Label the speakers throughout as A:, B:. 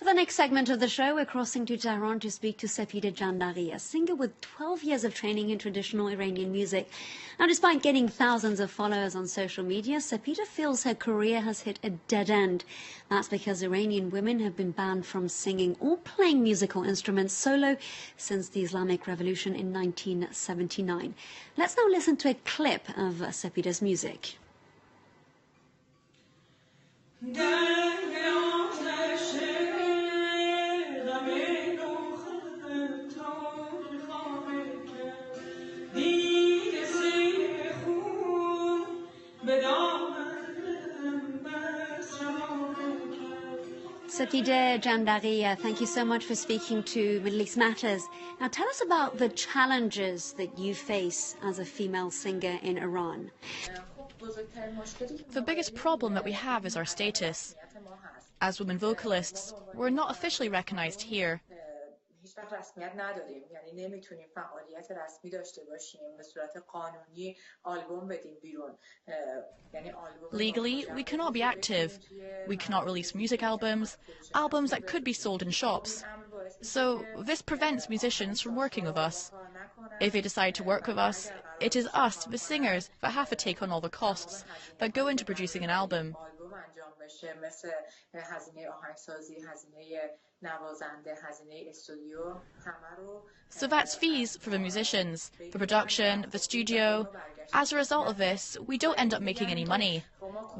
A: the next segment of the show, we're crossing to Tehran to speak to Sepide Jandaghi, a singer with 12 years of training in traditional Iranian music. Now, despite getting thousands of followers on social media, Sepide feels her career has hit a dead end. That's because Iranian women have been banned from singing or playing musical instruments solo since the Islamic Revolution in 1979. Let's now listen to a clip of Sepide's music. Sepide Jandaghi, thank you so much for speaking to Middle East Matters. Now tell us about the challenges that you face as a female singer in Iran.
B: The biggest problem that we have is our status. As women vocalists, we're not officially recognized here. Legally, we cannot be active. We cannot release music albums that could be sold in shops. So this prevents musicians from working with us. If they decide to work with us, it is us, the singers, that have to take on all the costs that go into producing an album. So that's fees for the musicians, the production, the studio. As a result of this, we don't end up making any money.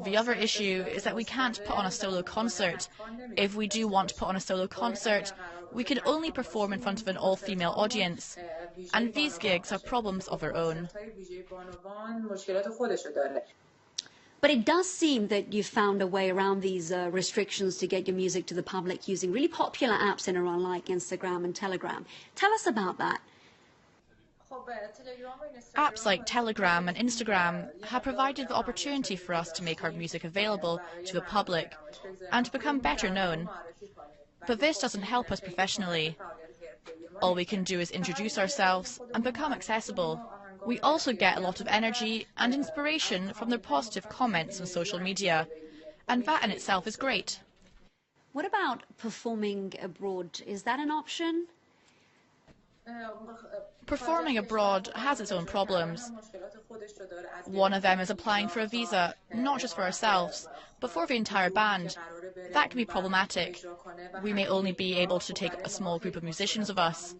B: The other issue is that we can't put on a solo concert. If we do want to put on a solo concert, we can only perform in front of an all-female audience. And these gigs have problems of their own.
A: But it does seem that you've found a way around these restrictions to get your music to the public using really popular apps in Iran like Instagram and Telegram. Tell us about that.
B: Apps like Telegram and Instagram have provided the opportunity for us to make our music available to the public and to become better known. But this doesn't help us professionally. All we can do is introduce ourselves and become accessible. We also get a lot of energy and inspiration from their positive comments on social media, and that in itself is great.
A: What about performing abroad? Is that an option?
B: Performing abroad has its own problems. One of them is applying for a visa, not just for ourselves, but for the entire band. That can be problematic. We may only be able to take a small group of musicians with us.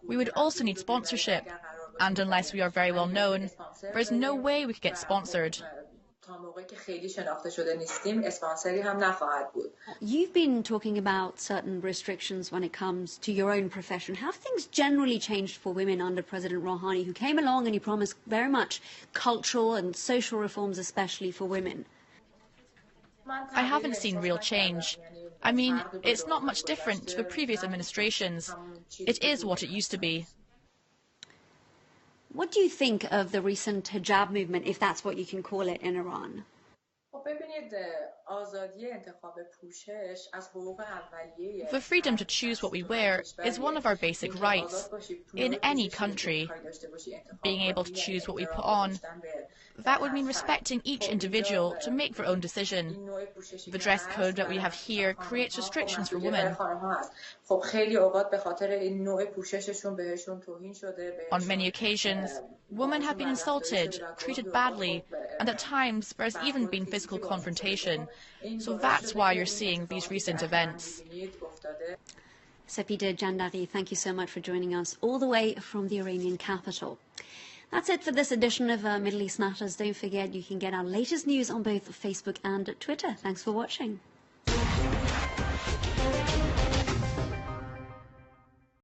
B: We would also need sponsorship, and unless we are very well known, there is no way we could get sponsored.
A: You've been talking about certain restrictions when it comes to your own profession. How have things generally changed for women under President Rouhani, who came along and he promised very much cultural and social reforms, especially for women?
B: I haven't seen real change. I mean, it's not much different to the previous administrations. It is what it used to be.
A: What do you think of the recent hijab movement, if that's what you can call it, in Iran?
B: The freedom to choose what we wear is one of our basic rights in any country. Being able to choose what we put on, that would mean respecting each individual to make their own decision. The dress code that we have here creates restrictions for women. On many occasions, women have been insulted, treated badly, and at times there has even been physical confrontation. So that's why you're seeing these recent events.
A: Sepide Jandaghi, thank you so much for joining us all the way from the Iranian capital. That's it for this edition of Middle East Matters. Don't forget you can get our latest news on both Facebook and Twitter. Thanks for watching.